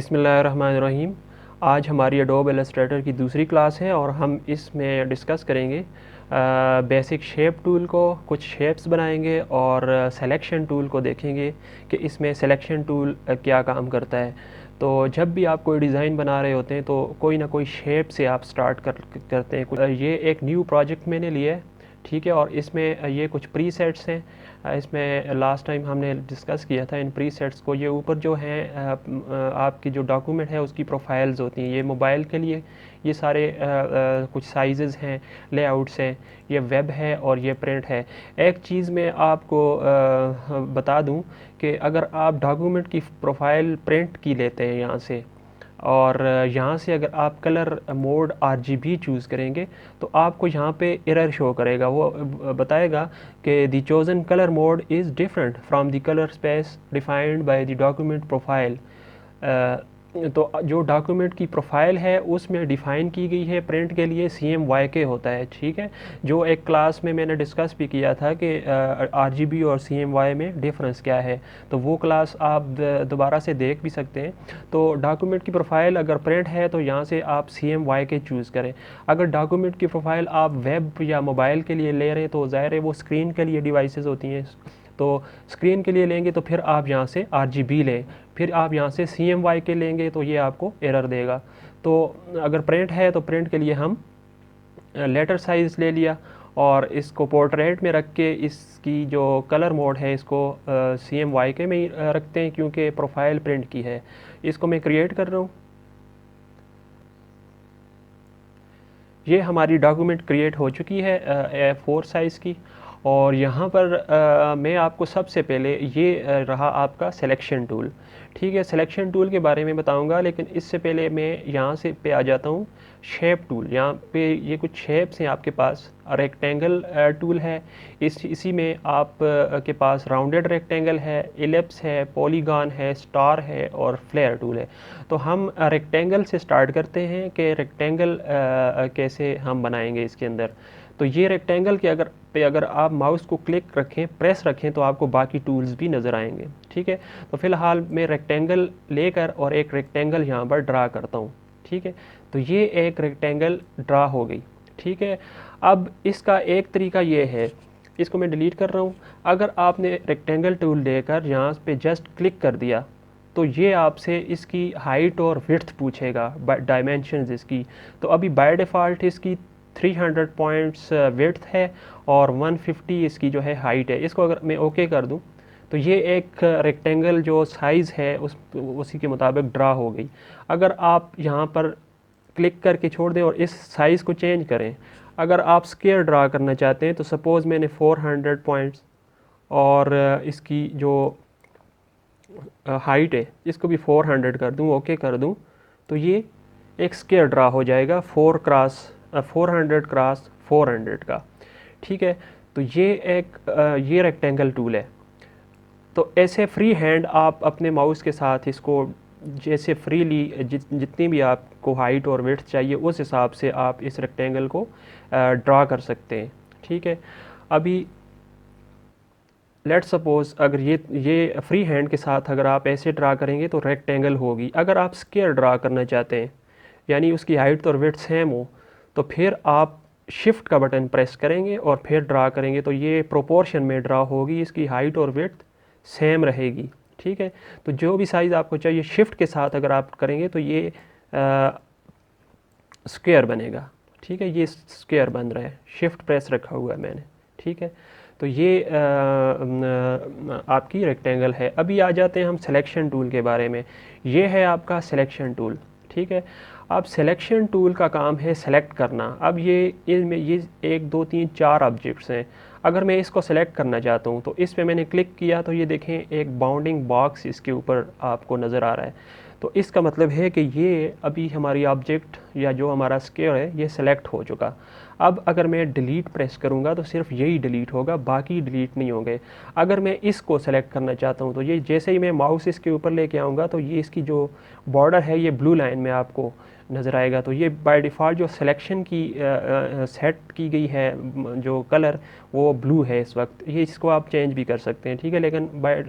बिस्मिल्लाहिर्रहमानिर्रहीम। आज हमारी एडोब इलस्ट्रेटर की दूसरी क्लास है और हम इसमें डिस्कस करेंगे बेसिक शेप टूल को, कुछ शेप्स बनाएंगे और सिलेक्शन टूल को देखेंगे कि इसमें सिलेक्शन टूल क्या काम करता है। तो जब भी आप कोई डिज़ाइन बना रहे होते हैं तो कोई ना कोई शेप से आप स्टार्ट करते हैं। ये एक न्यू प्रोजेक्ट मैंने लिया है, ठीक है, और इसमें ये कुछ प्रीसेट्स हैं। इसमें लास्ट टाइम हमने डिस्कस किया था इन प्रीसेट्स को। ये ऊपर जो हैं आपकी जो डॉक्यूमेंट है उसकी प्रोफाइल्स होती हैं। ये मोबाइल के लिए ये सारे कुछ साइजेस हैं, लेआउट्स हैं, ये वेब है और ये प्रिंट है। एक चीज़ मैं आपको बता दूं कि अगर आप डॉक्यूमेंट की प्रोफाइल प्रिंट की लेते हैं यहाँ से, और यहाँ से अगर आप कलर मोड RGB चूज़ करेंगे तो आपको यहाँ पे एरर शो करेगा। वो बताएगा कि the chosen colour mode is different from the colour space defined by the document profile. तो जो डॉक्यूमेंट की प्रोफाइल है उसमें डिफ़ाइन की गई है प्रिंट के लिए CMYK होता है, ठीक है। जो एक क्लास में मैंने डिस्कस भी किया था कि RGB और CMY में डिफरेंस क्या है, तो वो क्लास आप दोबारा से देख भी सकते हैं। तो डॉक्यूमेंट की प्रोफाइल अगर प्रिंट है तो यहाँ से आप CMYK चूज़ करें। अगर डॉक्यूमेंट की प्रोफाइल आप वेब या मोबाइल के लिए ले रहे हैं तो ज़ाहिर है वो स्क्रीन के लिए डिवाइसेस होती हैं, तो स्क्रीन के लिए लेंगे तो फिर आप यहाँ से RGB लें, फिर आप यहाँ से CMYK लेंगे तो ये आपको एरर देगा। तो अगर प्रिंट है तो प्रिंट के लिए हम लेटर साइज़ ले लिया और इसको पोर्ट्रेट में रख के इसकी जो कलर मोड है इसको CMYK में ही रखते हैं क्योंकि प्रोफाइल प्रिंट की है। इसको मैं क्रिएट कर रहा हूँ। ये हमारी डॉक्यूमेंट क्रिएट हो चुकी है A4 साइज़ की। और यहाँ पर मैं आपको सबसे पहले ये रहा आपका सिलेक्शन टूल, ठीक है। सिलेक्शन टूल के बारे में बताऊंगा, लेकिन इससे पहले मैं यहाँ से पे आ जाता हूँ शेप टूल। यहाँ पे ये कुछ शेप्स हैं आपके पास। रेक्टेंगल टूल है, इसी में आप के पास राउंडेड रेक्टेंगल है, इलिप्स है, पॉलीगॉन है, स्टार है और फ्लेयर टूल है। तो हम रेक्टेंगल से स्टार्ट करते हैं कि रेक्टेंगल कैसे हम बनाएंगे इसके अंदर। तो ये रेक्टेंगल के अगर आप माउस को क्लिक रखें, प्रेस रखें, तो आपको बाकी टूल्स भी नज़र आएंगे, ठीक है। तो फ़िलहाल मैं रेक्टेंगल लेकर और एक रेक्टेंगल यहाँ पर ड्रा करता हूँ, ठीक है। तो ये एक रेक्टेंगल ड्रा हो गई, ठीक है। अब इसका एक तरीका ये है, इसको मैं डिलीट कर रहा हूँ। अगर आपने रेक्टेंगल टूल लेकर यहाँ पे जस्ट क्लिक कर दिया तो ये आपसे इसकी हाइट और विड्थ पूछेगा, डायमेंशंस इसकी। तो अभी बाय डिफ़ॉल्ट इसकी 300 पॉइंट्स विड्थ है और 150 इसकी जो है हाइट है। इसको अगर मैं ओके कर दूं तो ये एक रेक्टेंगल जो साइज़ है उसी के मुताबिक ड्रा हो गई। अगर आप यहाँ पर क्लिक करके छोड़ दें और इस साइज़ को चेंज करें, अगर आप स्क्वायर ड्रा करना चाहते हैं तो सपोज़ मैंने 400 पॉइंट्स और इसकी जो हाइट है इसको भी 400 कर दूं, ओके कर दूं, तो ये एक स्क्वायर ड्रा हो जाएगा 400 क्रॉस 400 का, ठीक है। तो ये ये रेक्टेंगल टूल है। तो ऐसे फ्री हैंड आप अपने माउस के साथ इसको जैसे फ्रीली जितनी भी आपको हाइट और विड्थ चाहिए उस हिसाब से आप इस रेक्टेंगल को ड्रा कर सकते हैं, ठीक है। अभी लेट सपोज़ अगर ये फ्री हैंड के साथ अगर आप ऐसे ड्रा करेंगे तो रेक्टेंगल होगी। अगर आप स्क्वायर ड्रा करना चाहते हैं यानी उसकी हाइट और विड्थ सेम हो तो फिर आप शिफ्ट का बटन प्रेस करेंगे और फिर ड्रा करेंगे तो ये प्रोपोर्शन में ड्रा होगी, इसकी हाइट और विड्थ सेम रहेगी, ठीक है। तो जो भी साइज़ आपको चाहिए शिफ्ट के साथ अगर आप करेंगे तो ये स्क्वायर बनेगा, ठीक है। ये स्क्वायर बन रहा है, शिफ्ट प्रेस रखा हुआ है मैंने, ठीक है। तो ये आपकी रेक्टेंगल है। अभी आ जाते हैं हम सिलेक्शन टूल के बारे में। ये है आपका सिलेक्शन टूल, ठीक है। अब सिलेक्शन टूल का काम है सेलेक्ट करना। अब इनमें ये 1 2 3 4 ऑब्जेक्ट्स हैं। अगर मैं इसको सेलेक्ट करना चाहता हूँ तो इस पर मैंने क्लिक किया तो ये देखें एक बाउंडिंग बॉक्स इसके ऊपर आपको नज़र आ रहा है। तो इसका मतलब है कि ये अभी हमारी ऑब्जेक्ट या जो हमारा स्क्वायर है ये सेलेक्ट हो चुका। अब अगर मैं डिलीट प्रेस करूँगा तो सिर्फ यही डिलीट होगा, बाकी डिलीट नहीं होंगे। अगर मैं इसको सेलेक्ट करना चाहता हूँ तो ये जैसे ही मैं माउस इसके ऊपर लेके आऊँगा तो ये इसकी जो बॉर्डर है ये ब्लू लाइन में आपको नज़र आएगा। तो ये बाय डिफ़ॉल्ट जो सिलेक्शन की सेट की गई है जो कलर वो ब्लू है इस वक्त, ये इसको आप चेंज भी कर सकते हैं, ठीक है, लेकिन बाय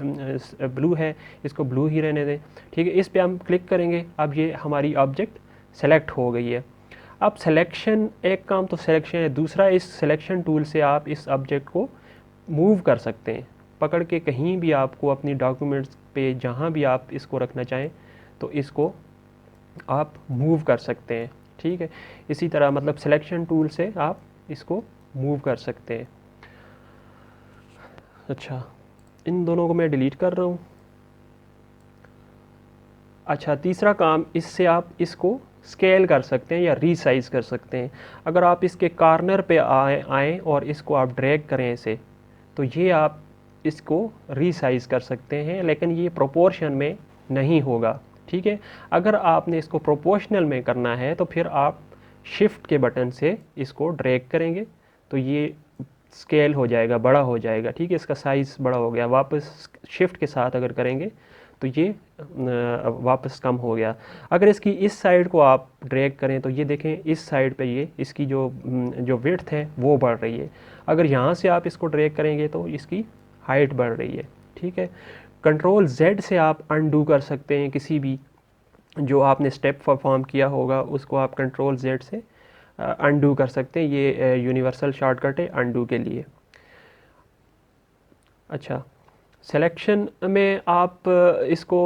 ब्लू है, इसको ब्लू ही रहने दें, ठीक है। इस पे हम क्लिक करेंगे, अब ये हमारी ऑब्जेक्ट सेलेक्ट हो गई है। अब सिलेक्शन, एक काम तो सिलेक्शन है, दूसरा इस सिलेक्शन टूल से आप इस ऑब्जेक्ट को मूव कर सकते हैं, पकड़ के कहीं भी आपको अपनी डॉक्यूमेंट्स पे जहाँ भी आप इसको रखना चाहें तो इसको आप मूव कर सकते हैं, ठीक है। इसी तरह मतलब सिलेक्शन टूल से आप इसको मूव कर सकते हैं। अच्छा, इन दोनों को मैं डिलीट कर रहा हूँ। अच्छा, तीसरा काम, इससे आप इसको स्केल कर सकते हैं या रीसाइज़ कर सकते हैं। अगर आप इसके कॉर्नर पे आएँ और इसको आप ड्रैग करें ऐसे, तो ये आप इसको रीसाइज़ कर सकते हैं, लेकिन ये प्रोपोर्शन में नहीं होगा, ठीक है। अगर आपने इसको प्रोपोर्शनल में करना है तो फिर आप शिफ्ट के बटन से इसको ड्रैग करेंगे तो ये स्केल हो जाएगा, बड़ा हो जाएगा, ठीक है, इसका साइज़ बड़ा हो गया। वापस शिफ्ट के साथ अगर करेंगे तो ये वापस कम हो गया। अगर इसकी इस साइड को आप ड्रैग करें तो ये देखें इस साइड पे ये इसकी जो विड्थ है वो बढ़ रही है। अगर यहाँ से आप इसको ड्रैग करेंगे तो इसकी हाइट बढ़ रही है, ठीक है। कंट्रोल Z से आप अनडू कर सकते हैं, किसी भी जो आपने स्टेप परफॉर्म किया होगा उसको आप कंट्रोल Z से अनडू कर सकते हैं। ये यूनिवर्सल शॉर्टकट है अनडू के लिए। अच्छा, सिलेक्शन में आप इसको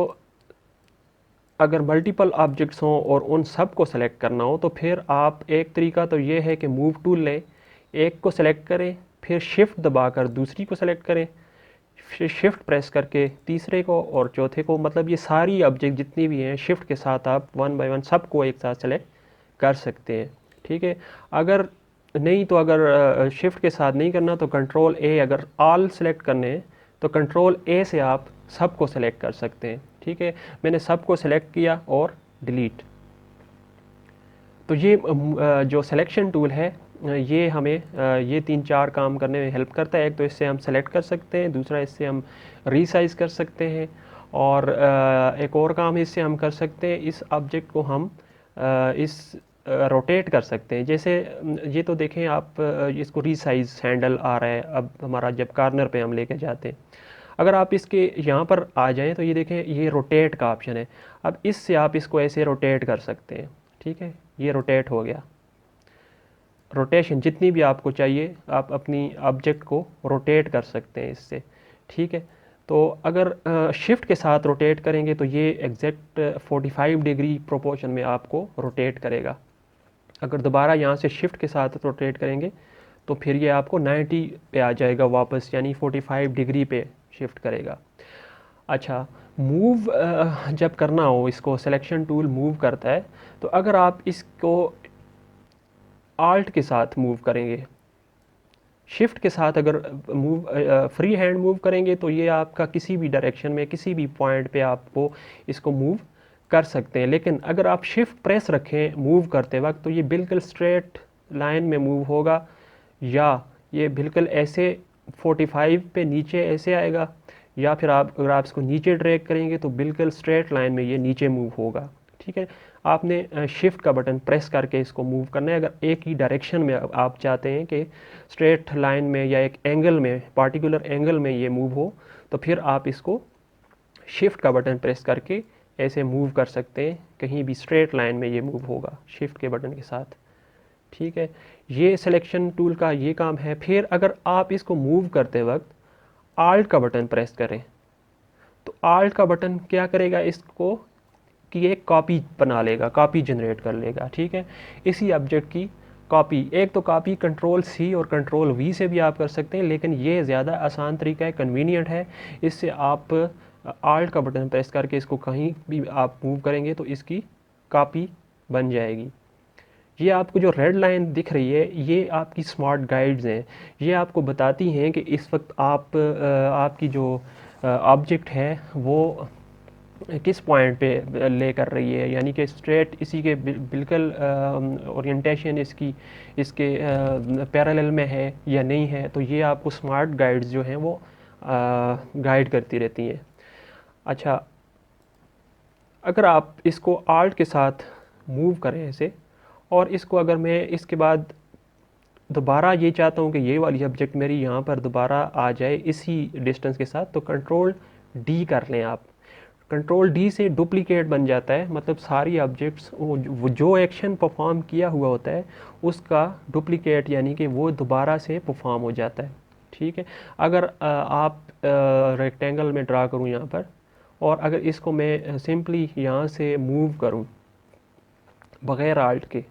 अगर मल्टीपल ऑब्जेक्ट्स हों और उन सब को सेलेक्ट करना हो तो फिर आप, एक तरीका तो ये है कि मूव टूल लें, एक को सेलेक्ट करें, फिर शिफ्ट दबाकर दूसरी को सेलेक्ट करें, फिर शिफ्ट प्रेस करके तीसरे को और चौथे को, मतलब ये सारी ऑब्जेक्ट जितनी भी हैं शिफ्ट के साथ आप वन बाय वन सबको एक साथ सेलेक्ट कर सकते हैं, ठीक है। अगर नहीं तो अगर शिफ्ट के साथ नहीं करना तो कंट्रोल A, अगर ऑल सेलेक्ट करने हैं तो कंट्रोल A से आप सबको सेलेक्ट कर सकते हैं, ठीक है। मैंने सबको सेलेक्ट किया और डिलीट। तो ये जो सिलेक्शन टूल है ये हमें ये 3-4 काम करने में हेल्प करता है। एक तो इससे हम सेलेक्ट कर सकते हैं, दूसरा इससे हम रीसाइज़ कर सकते हैं, और एक और काम इससे हम कर सकते हैं, इस ऑब्जेक्ट को हम इस रोटेट कर सकते हैं। जैसे ये तो देखें आप, इसको रीसाइज़ हैंडल आ रहा है अब हमारा जब कॉर्नर पे हम लेके जाते हैं। अगर आप इसके यहाँ पर आ जाएं तो ये देखें ये रोटेट का ऑप्शन है। अब इससे आप इसको ऐसे रोटेट कर सकते हैं, ठीक है, ये रोटेट हो गया। रोटेशन जितनी भी आपको चाहिए आप अपनी ऑब्जेक्ट को रोटेट कर सकते हैं इससे, ठीक है। तो अगर शिफ्ट के साथ रोटेट करेंगे तो ये एग्जैक्ट 45 डिग्री प्रोपोर्शन में आपको रोटेट करेगा। अगर दोबारा यहाँ से शिफ्ट के साथ रोटेट करेंगे तो फिर ये आपको 90 पे आ जाएगा वापस, यानी 45 डिग्री पे शिफ्ट करेगा। अच्छा, मूव जब करना हो, इसको सिलेक्शन टूल मूव करता है, तो अगर आप इसको आल्ट के साथ मूव करेंगे, शिफ्ट के साथ अगर मूव फ्री हैंड मूव करेंगे तो ये आपका किसी भी डायरेक्शन में किसी भी पॉइंट पे आपको इसको मूव कर सकते हैं। लेकिन अगर आप शिफ्ट प्रेस रखें मूव करते वक्त तो ये बिल्कुल स्ट्रेट लाइन में मूव होगा, या ये बिल्कुल ऐसे 45 पे नीचे ऐसे आएगा, या फिर आप अगर आप इसको नीचे ड्रैग करेंगे तो बिल्कुल स्ट्रेट लाइन में ये नीचे मूव होगा, ठीक है। आपने शिफ्ट का बटन प्रेस करके इसको मूव करना है। अगर एक ही डायरेक्शन में आप चाहते हैं कि स्ट्रेट लाइन में या एक एंगल में, पार्टिकुलर एंगल में ये मूव हो, तो फिर आप इसको शिफ्ट का बटन प्रेस करके ऐसे मूव कर सकते हैं, कहीं भी स्ट्रेट लाइन में ये मूव होगा शिफ्ट के बटन के साथ, ठीक है। ये सिलेक्शन टूल का ये काम है। फिर अगर आप इसको मूव करते वक्त आल्ट का बटन प्रेस करें तो आल्ट का बटन क्या करेगा, इसको कि एक कॉपी बना लेगा, कॉपी जनरेट कर लेगा, ठीक है। इसी ऑब्जेक्ट की कॉपी, एक तो कॉपी कंट्रोल C और कंट्रोल V से भी आप कर सकते हैं, लेकिन ये ज़्यादा आसान तरीका है, कन्वीनियंट है। इससे आप आल्ट का बटन प्रेस करके इसको कहीं भी आप मूव करेंगे तो इसकी कॉपी बन जाएगी। ये आपको जो रेड लाइन दिख रही है ये आपकी स्मार्ट गाइड्स हैं, ये आपको बताती हैं कि इस वक्त आपकी जो ऑब्जेक्ट है वो किस पॉइंट पे ले कर रही है, यानी कि स्ट्रेट इसी के बिल्कुल ओरिएंटेशन इसके पैरेलल में है या नहीं है। तो ये आपको स्मार्ट गाइड्स जो हैं वो गाइड करती रहती हैं। अच्छा, अगर आप इसको आल्ट के साथ मूव करें ऐसे, और इसको अगर मैं इसके बाद दोबारा ये चाहता हूँ कि ये वाली ऑब्जेक्ट मेरी यहाँ पर दोबारा आ जाए इसी डिस्टेंस के साथ, तो कंट्रोल डी कर लें आप। कंट्रोल डी से डुप्लीकेट बन जाता है, मतलब सारी ऑब्जेक्ट्स वो जो एक्शन परफॉर्म किया हुआ होता है उसका डुप्लीकेट, यानी कि वो दोबारा से परफॉर्म हो जाता है। ठीक है। अगर आप रेक्टेंगल में ड्रा करूँ यहाँ पर, और अगर इसको मैं सिंपली यहाँ से मूव करूँ बग़ैर आल्ट के,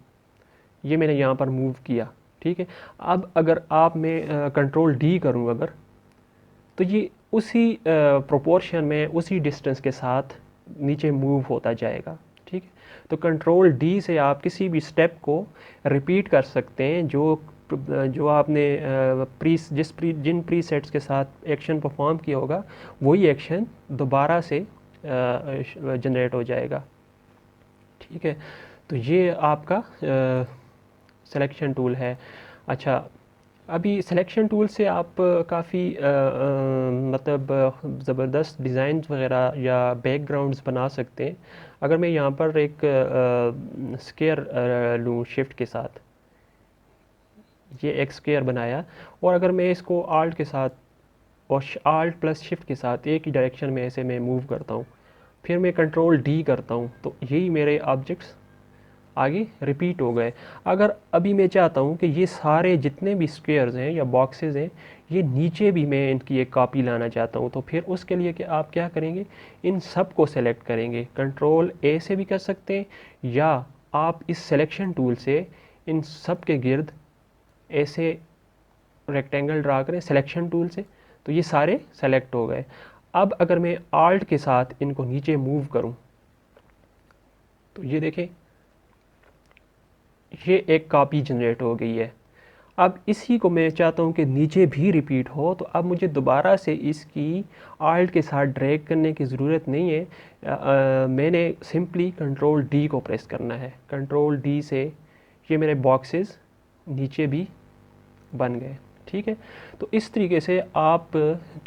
ये मैंने यहाँ पर मूव किया। ठीक है। अब अगर आप मैं कंट्रोल डी करूँ अगर, तो ये उसी प्रोपोर्शन में उसी डिस्टेंस के साथ नीचे मूव होता जाएगा। ठीक है। तो कंट्रोल डी से आप किसी भी स्टेप को रिपीट कर सकते हैं जो आपने जिन प्रीसेट्स के साथ एक्शन परफॉर्म किया होगा, वही एक्शन दोबारा से जनरेट हो जाएगा। ठीक है। तो ये आपका सिलेक्शन टूल है। अच्छा, अभी सिलेक्शन टूल से आप काफ़ी मतलब ज़बरदस्त डिज़ाइन वगैरह या बैकग्राउंड्स बना सकते हैं। अगर मैं यहाँ पर एक स्क्वायर लूँ शिफ्ट के साथ, ये एक स्क्वायर बनाया, और अगर मैं इसको आल्ट के साथ और आल्ट प्लस शिफ्ट के साथ एक ही डायरेक्शन में ऐसे मैं मूव करता हूँ, फिर मैं कंट्रोल डी करता हूँ, तो यही मेरे ऑब्जेक्ट्स आगे रिपीट हो गए। अगर अभी मैं चाहता हूँ कि ये सारे जितने भी स्क्वेयर्स हैं या बॉक्सेस हैं, ये नीचे भी मैं इनकी एक कॉपी लाना चाहता हूँ, तो फिर उसके लिए कि आप क्या करेंगे, इन सब को सेलेक्ट करेंगे। कंट्रोल ए से भी कर सकते हैं, या आप इस सिलेक्शन टूल से इन सब के गिर्द ऐसे रेक्टेंगल ड्रा करें सिलेक्शन टूल से, तो ये सारे सेलेक्ट हो गए। अब अगर मैं आल्ट के साथ इनको नीचे मूव करूं, तो ये देखें, ये एक कॉपी जनरेट हो गई है। अब इसी को मैं चाहता हूँ कि नीचे भी रिपीट हो, तो अब मुझे दोबारा से इसकी आल्ट के साथ ड्रैग करने की ज़रूरत नहीं है। मैंने सिंपली कंट्रोल डी को प्रेस करना है। कंट्रोल डी से ये मेरे बॉक्सेस नीचे भी बन गए। ठीक है। तो इस तरीके से आप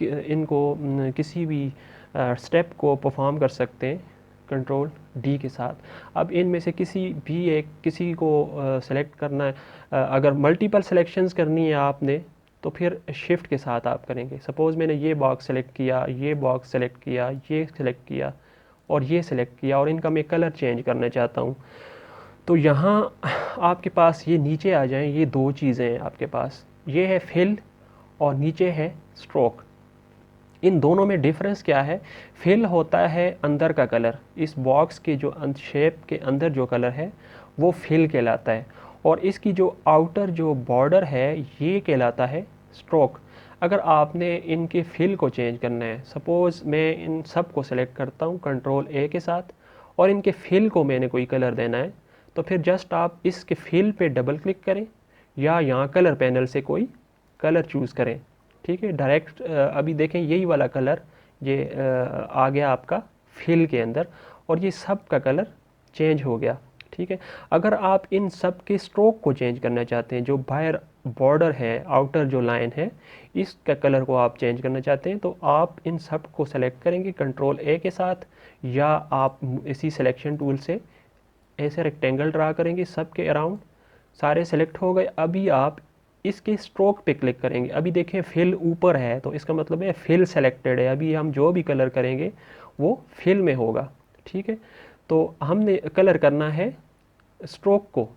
इनको किसी भी स्टेप को परफॉर्म कर सकते हैं कंट्रोल डी के साथ। अब इनमें से किसी को सेलेक्ट करना है, अगर मल्टीपल सिलेक्शंस करनी है आपने, तो फिर शिफ्ट के साथ आप करेंगे। सपोज़ मैंने ये बॉक्स सेलेक्ट किया, ये बॉक्स सेलेक्ट किया, ये सेलेक्ट किया और ये सेलेक्ट किया, और इनका मैं कलर चेंज करना चाहता हूँ, तो यहाँ आपके पास ये नीचे आ जाएं, ये दो चीज़ें हैं आपके पास, ये है फिल और नीचे है स्ट्रोक। इन दोनों में डिफरेंस क्या है? फिल होता है अंदर का कलर, इस बॉक्स के जो शेप के अंदर जो कलर है वो फिल कहलाता है, और इसकी जो आउटर जो बॉर्डर है ये कहलाता है स्ट्रोक। अगर आपने इनके फिल को चेंज करना है, सपोज़ मैं इन सब को सेलेक्ट करता हूँ कंट्रोल ए के साथ, और इनके फिल को मैंने कोई कलर देना है, तो फिर जस्ट आप इसके फिल पे डबल क्लिक करें, या यहाँ कलर पैनल से कोई कलर चूज़ करें। ठीक है। डायरेक्ट अभी देखें यही वाला कलर ये आ गया आपका फिल के अंदर, और ये सब का कलर चेंज हो गया। ठीक है। अगर आप इन सब के स्ट्रोक को चेंज करना चाहते हैं, जो बाहर बॉर्डर है, आउटर जो लाइन है, इसका कलर को आप चेंज करना चाहते हैं, तो आप इन सब को सेलेक्ट करेंगे कंट्रोल ए के साथ, या आप इसी सिलेक्शन टूल से ऐसे रेक्टेंगल ड्रा करेंगे सब के अराउंड, सारे सेलेक्ट हो गए। अभी आप इसके स्ट्रोक पे क्लिक करेंगे, अभी देखें फिल ऊपर है, तो इसका मतलब है फिल सेलेक्टेड है, अभी हम जो भी कलर करेंगे वो फिल में होगा। ठीक है। तो हमने कलर करना है स्ट्रोक को,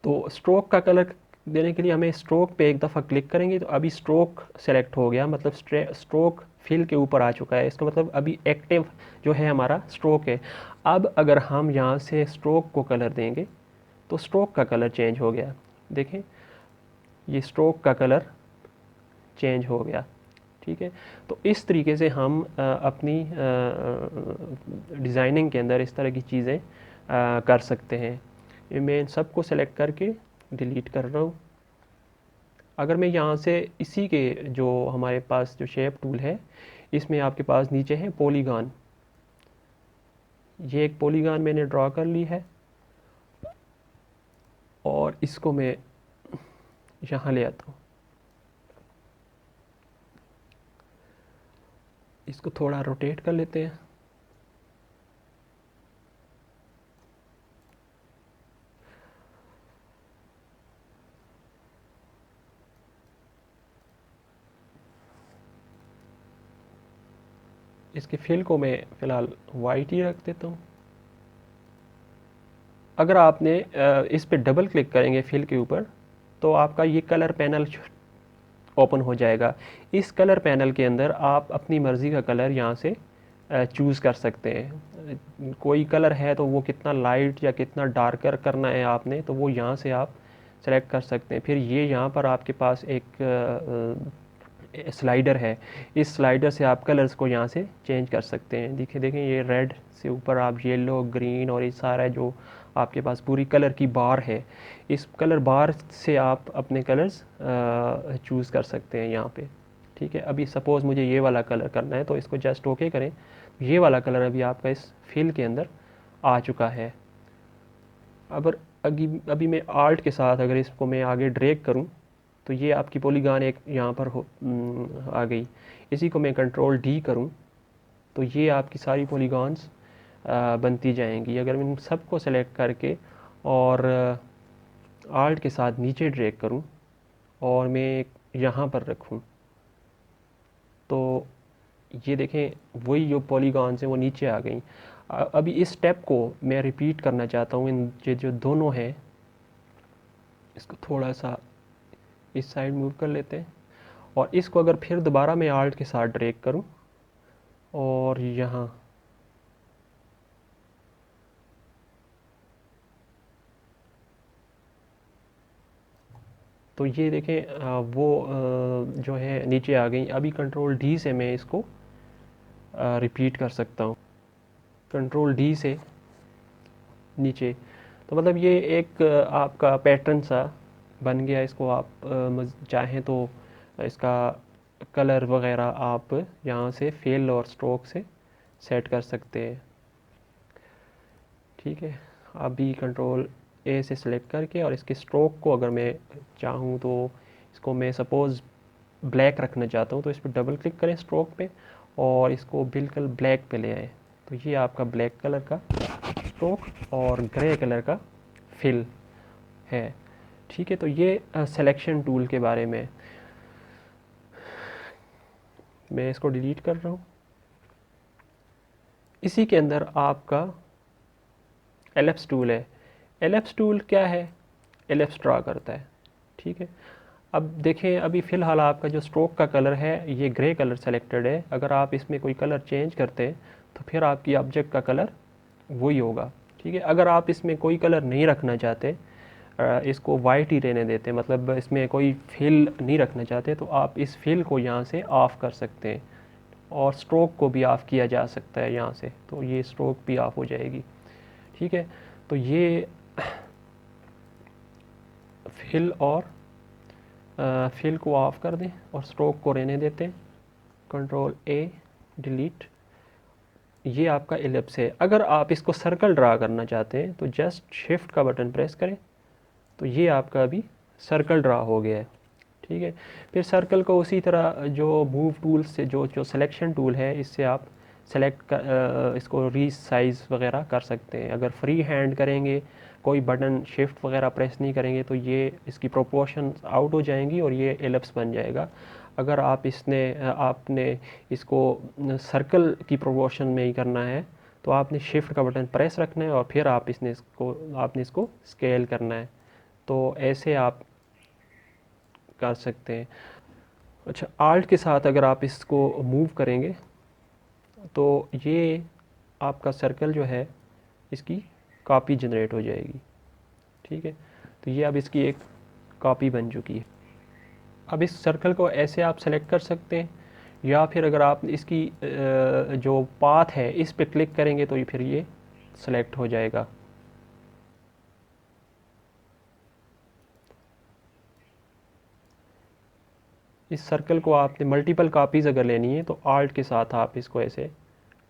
तो स्ट्रोक का कलर देने के लिए हमें स्ट्रोक पे एक दफ़ा क्लिक करेंगे, तो अभी स्ट्रोक सेलेक्ट हो गया, मतलब स्ट्रोक फिल के ऊपर आ चुका है, इसका मतलब अभी एक्टिव जो है हमारा स्ट्रोक है। अब अगर हम यहाँ से स्ट्रोक को कलर देंगे, तो स्ट्रोक का कलर चेंज हो गया। देखें, ये स्ट्रोक का कलर चेंज हो गया। ठीक है। तो इस तरीके से हम अपनी डिज़ाइनिंग के अंदर इस तरह की चीज़ें कर सकते हैं। मैं इन सबको सेलेक्ट करके डिलीट कर रहा हूँ। अगर मैं यहाँ से इसी के जो हमारे पास जो शेप टूल है, इसमें आपके पास नीचे है पॉलीगॉन, ये एक पॉलीगॉन मैंने ड्रॉ कर ली है, और इसको मैं यहाँ ले आता हूँ, इसको थोड़ा रोटेट कर लेते हैं। इसके फिल को मैं फ़िलहाल वाइट ही रख देता हूँ। अगर आपने इस पे डबल क्लिक करेंगे फिल के ऊपर, तो आपका ये कलर पैनल ओपन हो जाएगा। इस कलर पैनल के अंदर आप अपनी मर्ज़ी का कलर यहाँ से चूज़ कर सकते हैं। कोई कलर है तो वो कितना लाइट या कितना डार्कर करना है आपने, तो वो यहाँ से आप सेलेक्ट कर सकते हैं। फिर ये यहाँ पर आपके पास एक स्लाइडर है, इस स्लाइडर से आप कलर्स को यहाँ से चेंज कर सकते हैं। देखिए देखें, ये रेड से ऊपर आप येलो, ग्रीन और ये सारा जो आपके पास पूरी कलर की बार है, इस कलर बार से आप अपने कलर्स चूज़ कर सकते हैं यहाँ पे। ठीक है, अभी सपोज़ मुझे ये वाला कलर करना है, तो इसको जस्ट ओके करें। ये वाला कलर अभी आपका इस फिल के अंदर आ चुका है। अगर अभी मैं आर्ट के साथ अगर इसको मैं आगे ड्रैग करूं, तो ये आपकी पॉलीगॉन एक यहाँ पर आ गई। इसी को मैं कंट्रोल डी करूं, तो ये आपकी सारी पॉलीगॉन्स बनती जाएंगी। अगर मैं इन सबको सेलेक्ट करके और आर्ट के साथ नीचे ड्रैग करूं और मैं यहाँ पर रखूं, तो ये देखें वही जो पॉलीगॉन्स हैं वो नीचे आ गई। अभी इस स्टेप को मैं रिपीट करना चाहता हूँ। इन ये जो दोनों हैं, इसको थोड़ा सा इस साइड मूव कर लेते हैं, और इसको अगर फिर दोबारा मैं आल्ट के साथ ड्रैग करूं और यहाँ, तो ये देखें वो जो है नीचे आ गई। अभी कंट्रोल डी से मैं इसको रिपीट कर सकता हूँ, कंट्रोल डी से नीचे। तो मतलब ये एक आपका पैटर्न सा बन गया। इसको आप चाहें तो इसका कलर वगैरह आप यहाँ से फिल और स्ट्रोक से सेट कर सकते हैं। ठीक है, अभी कंट्रोल ए से सिलेक्ट करके और इसके स्ट्रोक को अगर मैं चाहूँ तो इसको मैं सपोज़ ब्लैक रखना चाहता हूँ, तो इस पर डबल क्लिक करें स्ट्रोक पे और इसको बिल्कुल ब्लैक पे ले आए। तो ये आपका ब्लैक कलर का स्ट्रोक और ग्रे कलर का फिल है। ठीक है, तो ये सिलेक्शन टूल के बारे में। मैं इसको डिलीट कर रहा हूँ। इसी के अंदर आपका एलिप्स टूल है। एलिप्स टूल क्या है? एलिप्स ड्रा करता है। ठीक है, अब देखें, अभी फ़िलहाल आपका जो स्ट्रोक का कलर है ये ग्रे कलर सेलेक्टेड है। अगर आप इसमें कोई कलर चेंज करते हैं तो फिर आपकी ऑब्जेक्ट का कलर वही होगा। ठीक है, अगर आप इसमें कोई कलर नहीं रखना चाहते, इसको वाइट ही रहने देते, मतलब इसमें कोई फिल नहीं रखना चाहते, तो आप इस फिल को यहाँ से ऑफ़ कर सकते हैं और स्ट्रोक को भी ऑफ़ किया जा सकता है यहाँ से, तो ये स्ट्रोक भी ऑफ़ हो जाएगी। ठीक है, तो ये फिल और फिल को ऑफ़ कर दें और स्ट्रोक को रहने देते हैं। कंट्रोल ए, डिलीट। ये आपका एलिप्स है। अगर आप इसको सर्कल ड्रा करना चाहते हैं तो जस्ट शिफ्ट का बटन प्रेस करें, तो ये आपका अभी सर्कल ड्रा हो गया है। ठीक है, फिर सर्कल को उसी तरह जो मूव टूल से जो जो सिलेक्शन टूल है, इससे आप सेलेक्ट कर इसको रीसाइज़ वगैरह कर सकते हैं। अगर फ्री हैंड करेंगे, कोई बटन शिफ्ट वगैरह प्रेस नहीं करेंगे, तो ये इसकी प्रोपोर्शन आउट हो जाएंगी और ये एलिप्स बन जाएगा। अगर आप आपने इसको सर्कल की प्रोपोर्शन में ही करना है, तो आपने शिफ्ट का बटन प्रेस रखना है और फिर आपने इसको स्केल करना है। तो ऐसे आप कर सकते हैं। अच्छा, आल्ट के साथ अगर आप इसको मूव करेंगे, तो ये आपका सर्कल जो है इसकी कॉपी जनरेट हो जाएगी। ठीक है, तो ये अब इसकी एक कॉपी बन चुकी है। अब इस सर्कल को ऐसे आप सेलेक्ट कर सकते हैं, या फिर अगर आप इसकी जो पाथ है इस पे क्लिक करेंगे तो फिर ये सेलेक्ट हो जाएगा। इस सर्कल को आपने मल्टीपल कॉपीज़ अगर लेनी है, तो आल्ट के साथ आप इसको ऐसे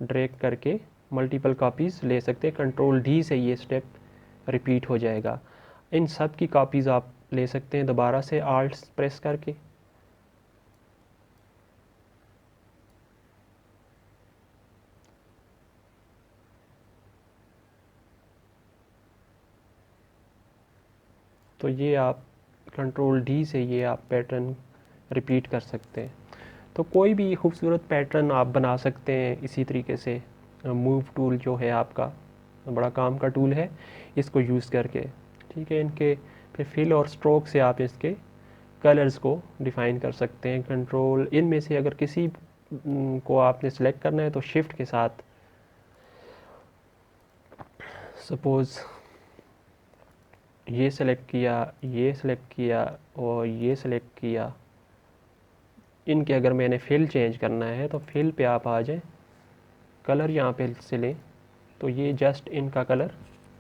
ड्रैग करके मल्टीपल कॉपीज़ ले सकते हैं। कंट्रोल डी से ये स्टेप रिपीट हो जाएगा। इन सब की कॉपीज़ आप ले सकते हैं दोबारा से आल्ट प्रेस करके। तो ये आप कंट्रोल डी से ये आप पैटर्न रिपीट कर सकते हैं। तो कोई भी खूबसूरत पैटर्न आप बना सकते हैं इसी तरीके से। मूव टूल जो है आपका बड़ा काम का टूल है, इसको यूज़ करके, ठीक है। इनके फिर फिल और स्ट्रोक से आप इसके कलर्स को डिफ़ाइन कर सकते हैं। कंट्रोल इनमें से अगर किसी को आपने सेलेक्ट करना है तो शिफ्ट के साथ, सपोज़ ये सेलेक्ट किया, ये सेलेक्ट किया और ये सेलेक्ट किया, इनके अगर मैंने फिल चेंज करना है तो फिल पे आप आ जाएं, कलर यहाँ पे से लें तो ये जस्ट इनका कलर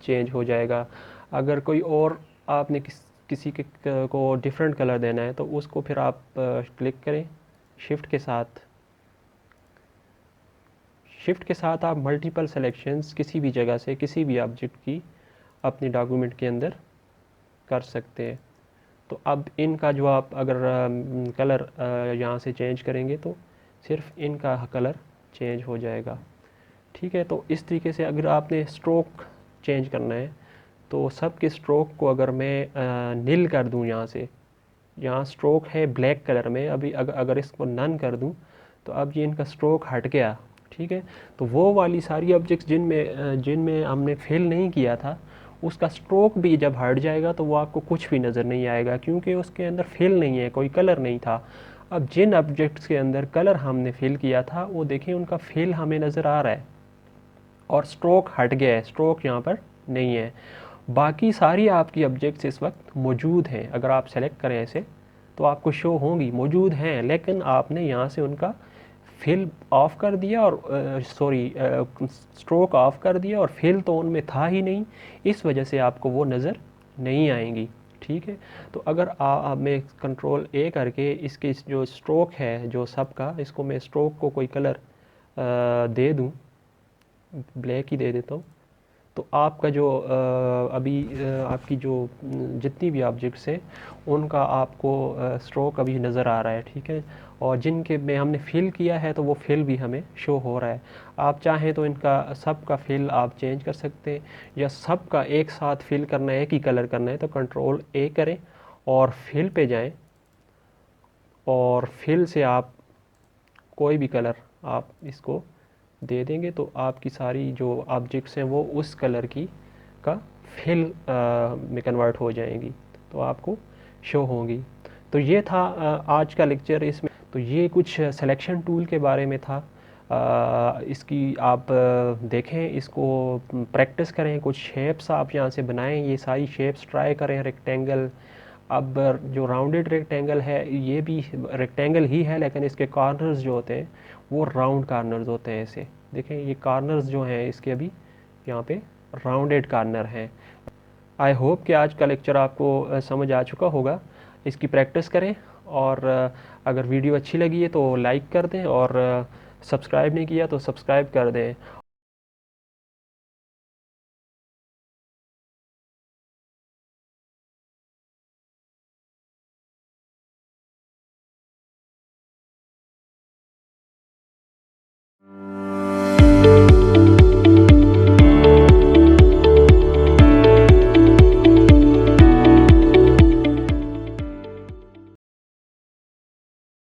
चेंज हो जाएगा। अगर कोई और आपने किसी के को डिफरेंट कलर देना है तो उसको फिर आप क्लिक करें शिफ्ट के साथ। शिफ्ट के साथ आप मल्टीपल सेलेक्शंस किसी भी जगह से किसी भी ऑब्जेक्ट की अपने डॉक्यूमेंट के अंदर कर सकते हैं। तो अब इनका जो आप अगर कलर यहाँ से चेंज करेंगे तो सिर्फ इनका कलर चेंज हो जाएगा, ठीक है। तो इस तरीके से अगर आपने स्ट्रोक चेंज करना है तो सब के स्ट्रोक को अगर मैं नील कर दूं, यहाँ स्ट्रोक है ब्लैक कलर में, अभी अगर इसको नन कर दूं तो अब ये इनका स्ट्रोक हट गया, ठीक है। तो वो वाली सारी ऑब्जेक्ट्स जिनमें हमने फिल नहीं किया था उसका स्ट्रोक भी जब हट जाएगा तो वो आपको कुछ भी नज़र नहीं आएगा, क्योंकि उसके अंदर फिल नहीं है, कोई कलर नहीं था। अब जिन ऑब्जेक्ट्स के अंदर कलर हमने फिल किया था वो देखें उनका फिल हमें नज़र आ रहा है और स्ट्रोक हट गया है, स्ट्रोक यहाँ पर नहीं है। बाकी सारी आपकी ऑब्जेक्ट्स इस वक्त मौजूद हैं, अगर आप सेलेक्ट करें ऐसे तो आपको शो होंगी, मौजूद हैं, लेकिन आपने यहाँ से उनका फिल ऑफ कर दिया और स्ट्रोक ऑफ कर दिया और फिल तो उनमें था ही नहीं, इस वजह से आपको वो नज़र नहीं आएंगी, ठीक है। तो अगर मैं कंट्रोल ए करके इसके जो स्ट्रोक है जो सब का, इसको मैं स्ट्रोक को कोई कलर दे दूँ, ब्लैक ही दे देता हूँ, तो आपका जो आपकी जो जितनी भी ऑब्जेक्ट्स हैं उनका आपको स्ट्रोक अभी नज़र आ रहा है, ठीक है। और जिनके में हमने फिल किया है तो वो फिल भी हमें शो हो रहा है। आप चाहें तो इनका सब का फिल आप चेंज कर सकते हैं, या सब का एक साथ फिल करना है, एक ही कलर करना है तो कंट्रोल ए करें और फिल पे जाएं और फिल से आप कोई भी कलर आप इसको दे देंगे तो आपकी सारी जो ऑब्जेक्ट्स हैं वो उस कलर की का फिल में कन्वर्ट हो जाएंगी, तो आपको शो होंगी। तो ये था आज का लेक्चर। इसमें तो ये कुछ सिलेक्शन टूल के बारे में था। इसकी आप देखें, इसको प्रैक्टिस करें, कुछ शेप्स आप यहाँ से बनाएं, ये सारी शेप्स ट्राई करें। रेक्टेंगल, अब जो राउंडेड रेक्टेंगल है ये भी रेक्टेंगल ही है, लेकिन इसके कॉर्नर्स जो होते हैं वो राउंड कॉर्नर्स होते हैं। ऐसे देखें, ये कॉर्नर्स जो हैं इसके अभी यहाँ पे राउंडेड कॉर्नर हैं। आई होप कि आज का लेक्चर आपको समझ आ चुका होगा। इसकी प्रैक्टिस करें और अगर वीडियो अच्छी लगी है तो लाइक कर दें और सब्सक्राइब नहीं किया तो सब्सक्राइब कर दें।